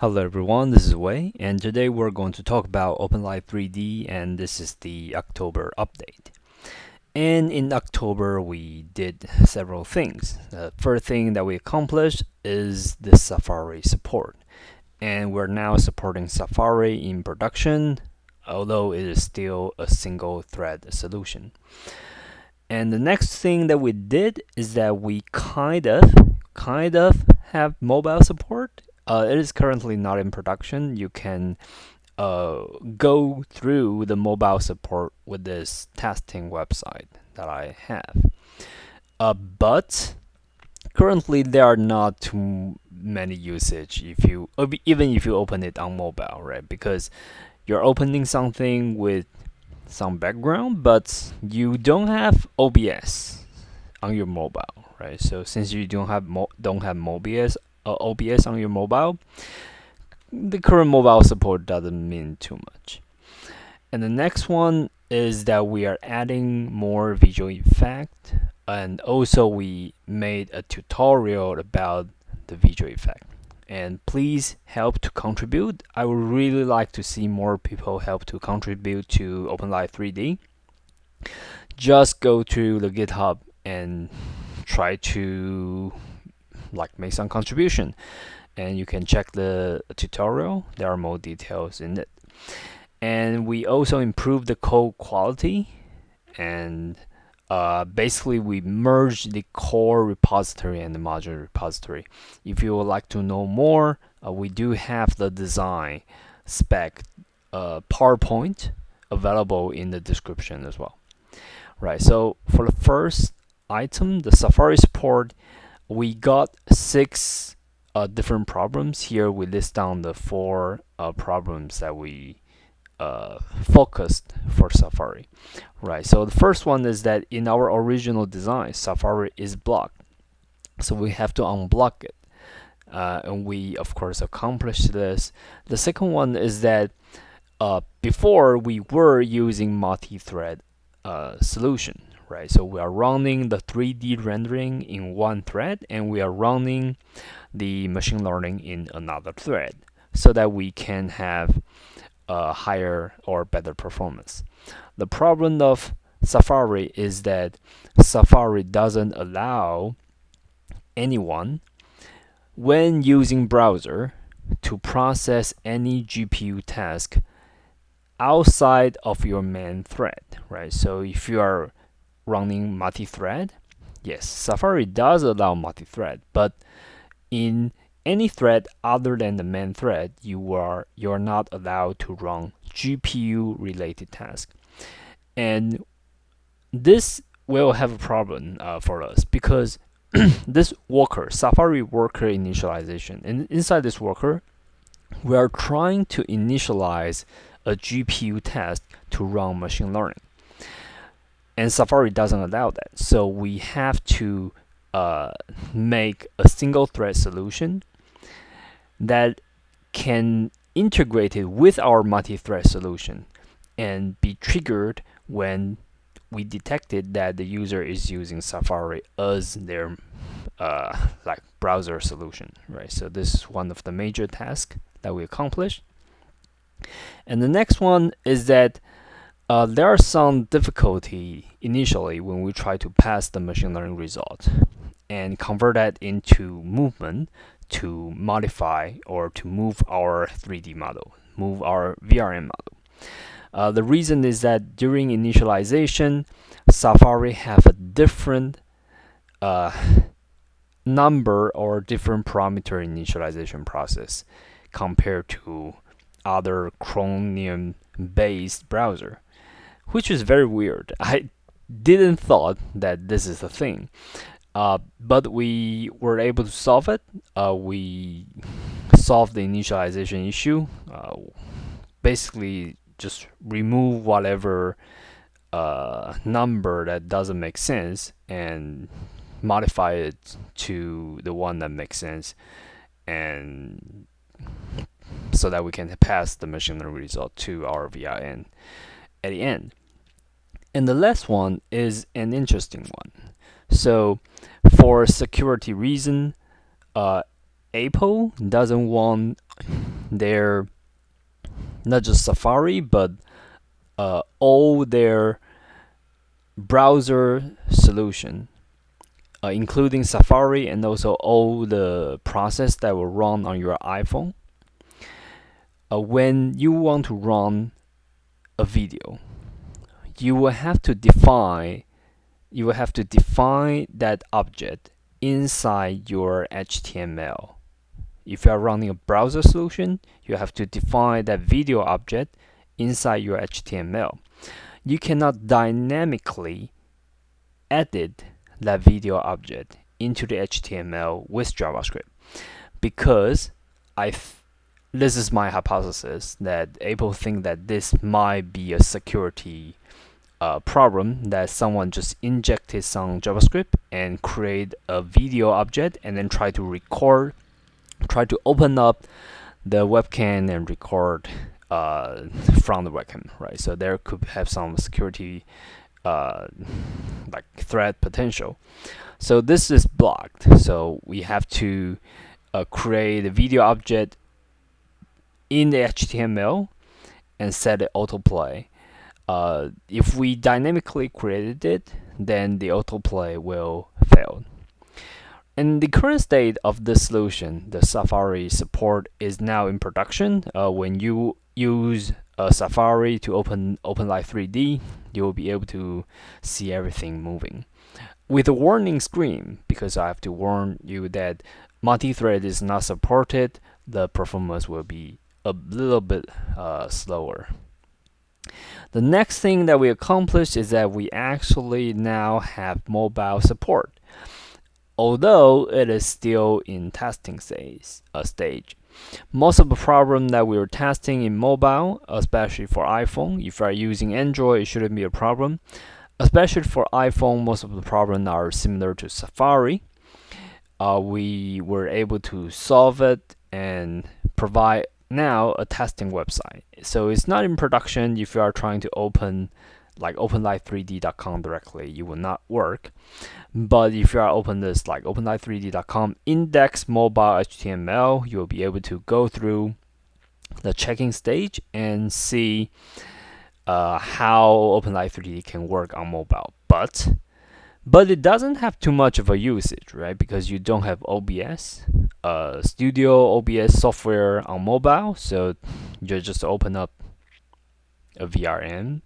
Hello everyone, this is Wei, and today we're going to talk about OpenLive3D, and this is the October update. And in October, we did several things. The first thing that we accomplished is the Safari support, and we're now supporting Safari in production, although it is still a single thread solution. And the next thing that we did is that we kind of have mobile support. It is currently not in production. You can go through the mobile support with this testing website that I have. But currently there are not too many usage even if you open it on mobile, right? Because you're opening something with some background, but you don't have OBS on your mobile, right? So since you don't have OBS on your mobile, the current mobile support doesn't mean too much. And the next one is that we are adding more visual effect, and also we made a tutorial about the visual effect. And please help to contribute. I would really like to see more people help to contribute to OpenLive3D. Just go to the GitHub and try to make some contribution, and you can check the tutorial. There are more details in it. And we also improved the code quality, and basically we merged the core repository and the module repository. If you would like to know more, we do have the design spec PowerPoint available in the description as well. Right, so for the first item, the Safari support, we got 6 different problems. Here we list down the 4 problems that we focused for Safari. Right, so the first one is that in our original design, Safari is blocked, so we have to unblock it, and we of course accomplished this. The second one is that before we were using multi-thread solution, right? So we are running the 3D rendering in one thread, and we are running the machine learning in another thread, so that we can have higher or better performance. The problem of Safari is that Safari doesn't allow anyone, when using browser, to process any GPU task outside of your main thread, right? So if you are running multi-thread, yes, Safari does allow multi-thread, but in any thread other than the main thread, you're not allowed to run GPU related tasks. And this will have a problem for us, because this worker, Safari worker initialization, and inside this worker, we are trying to initialize a GPU task to run machine learning. And Safari doesn't allow that. So we have to make a single thread solution that can integrate it with our multi-thread solution and be triggered when we detected that the user is using Safari as their browser solution, right? So this is one of the major tasks that we accomplished. And the next one is that there are some difficulty initially when we try to pass the machine learning result and convert that into movement to modify or to move our 3D model, move our VRM model. The reason is that during initialization, Safari have a different number or different parameter initialization process compared to other Chromium-based browser, which is very weird. I didn't thought that this is a thing, but we were able to solve it. We solved the initialization issue. Basically, just remove whatever number that doesn't make sense and modify it to the one that makes sense, and so that we can pass the machine learning result to our VRM at the end. And the last one is an interesting one. So for security reason, Apple doesn't want their not just Safari, but all their browser solution, including Safari and also all the process that will run on your iPhone. When you want to run a video, you will have to define that object inside your HTML. If you are running a browser solution, you have to define that video object inside your HTML. You cannot dynamically edit that video object into the HTML with JavaScript, because this is my hypothesis that Apple think that this might be a security problem, that someone just injected some JavaScript and create a video object and then try to open up the webcam and record from the webcam, right? So there could have some security like threat potential. So this is blocked. So we have to create a video object in the HTML and set it autoplay. If we dynamically created it, then the autoplay will fail. In the current state of this solution, the Safari support is now in production. When you use Safari to open OpenLive3D, you will be able to see everything moving. With a warning screen, because I have to warn you that multi-thread is not supported, the performance will be a little bit slower. The next thing that we accomplished is that we actually now have mobile support, although it is still in testing stage. Most of the problem that we were testing in mobile, especially for iPhone, if you are using Android, it shouldn't be a problem. Especially for iPhone, most of the problems are similar to Safari. We were able to solve it and provide now a testing website. So it's not in production. If you are trying to open like OpenLive3D.com directly, it will not work. But if you are open this like OpenLive3D.com index mobile HTML, you will be able to go through the checking stage and see how OpenLive3D can work on mobile. But it doesn't have too much of a usage, right? Because you don't have OBS, Studio OBS software on mobile. So you just open up a VRM,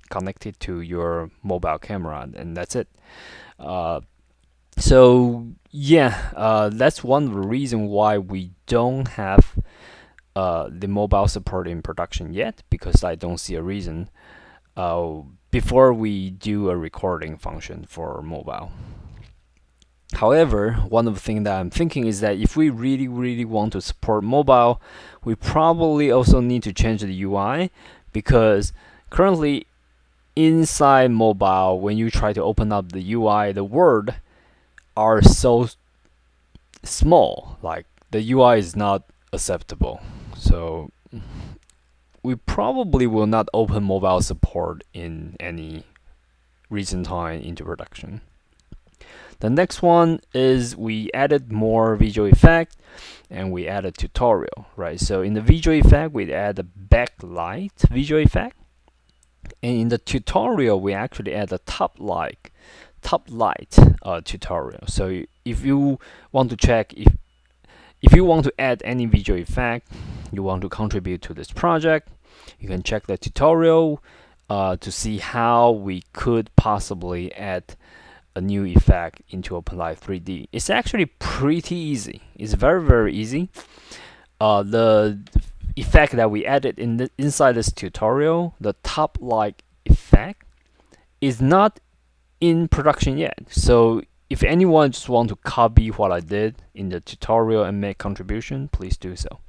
connect it to your mobile camera, and that's it. So yeah, that's one of the reasons why we don't have the mobile support in production yet, because I don't see a reason before we do a recording function for mobile. However, one of the things that I'm thinking is that if we really want to support mobile, we probably also need to change the UI, because currently inside mobile, when you try to open up the UI, the words are so small, like the UI is not acceptable. So we probably will not open mobile support in any recent time into production. The next one is we added more visual effect and we added tutorial, right? So in the visual effect, we add a backlight visual effect. And in the tutorial, we actually add a top light tutorial. So if you want to check if you want to add any visual effect, you want to contribute to this project, you can check the tutorial to see how we could possibly add a new effect into OpenLive3D. It's actually pretty easy. It's very easy. The effect that we added inside this tutorial, the top light effect, is not in production yet. So if anyone just want to copy what I did in the tutorial and make contribution, please do so.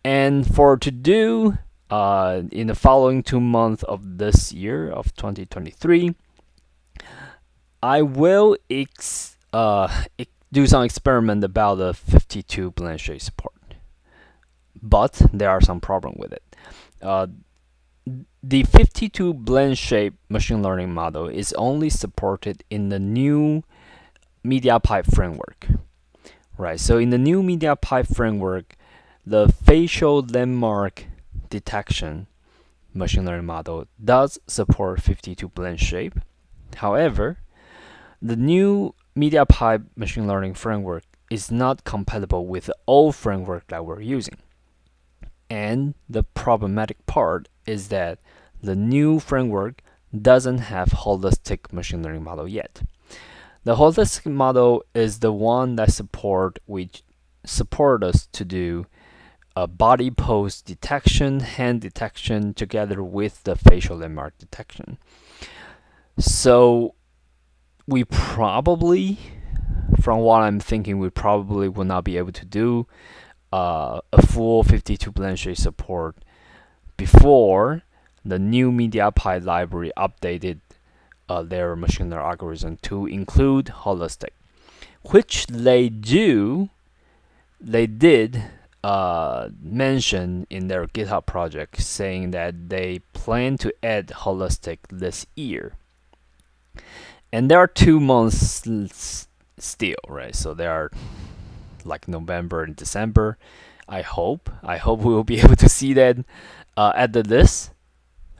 And for to do in the following 2 months of this year of 2023, I will do some experiment about the 52 blend shade support. But there are some problems with it. The 52 blend shape machine learning model is only supported in the new MediaPipe framework, right? So in the new MediaPipe framework, the facial landmark detection machine learning model does support 52 blend shape. However, the new MediaPipe machine learning framework is not compatible with the old framework that we're using. And the problematic part is that the new framework doesn't have holistic machine learning model yet. The holistic model is the one that support us to do a body pose detection, hand detection together with the facial landmark detection. So we probably, from what I'm thinking, we probably will not be able to do a full 52 blend shape support before the new MediaPipe library updated their machine learning algorithm to include holistic, which they did mention in their GitHub project, saying that they plan to add holistic this year. And there are 2 months still, right? So there are like November and December. I hope we will be able to see that at the list.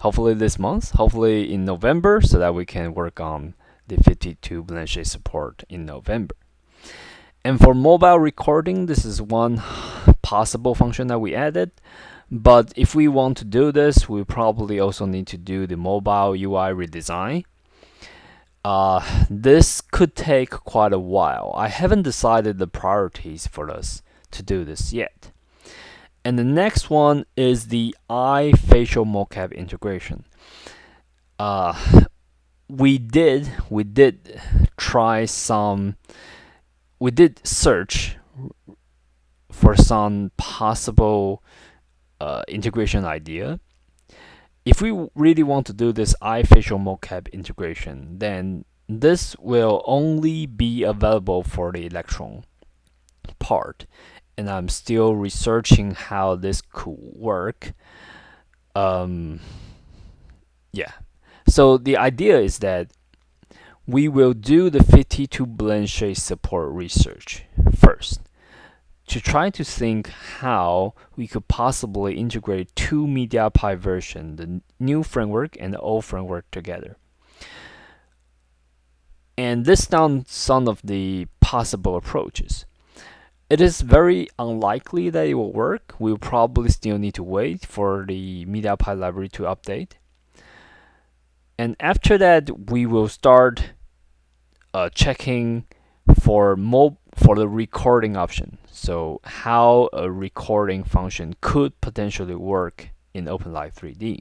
Hopefully this month, hopefully in November, so that we can work on the 52 blend shape support in November. And for mobile recording, this is one possible function that we added. But if we want to do this, we probably also need to do the mobile UI redesign. This could take quite a while. I haven't decided the priorities for us to do this yet. And the next one is the eye facial mocap integration. We did search for some possible integration idea. If we really want to do this eye facial mocap integration, then this will only be available for the Electron part. And I'm still researching how this could work. Yeah. So the idea is that we will do the 52 blend shape support research first to try to think how we could possibly integrate 2 MediaPipe version, the new framework and the old framework together. And this down some of the possible approaches. It is very unlikely that it will work. We'll probably still need to wait for the MediaPipe library to update. And after that, we will start checking for the recording option. So how a recording function could potentially work in OpenLive3D.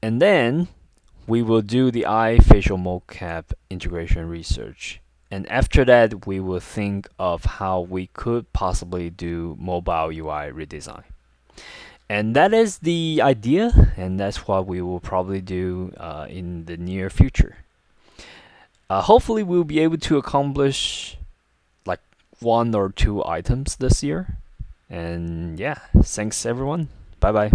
And then we will do the eye facial mocap integration research. And after that, we will think of how we could possibly do mobile UI redesign. And that is the idea, and that's what we will probably do in the near future. Hopefully, we'll be able to accomplish like 1 or 2 items this year. And yeah, thanks everyone. Bye bye.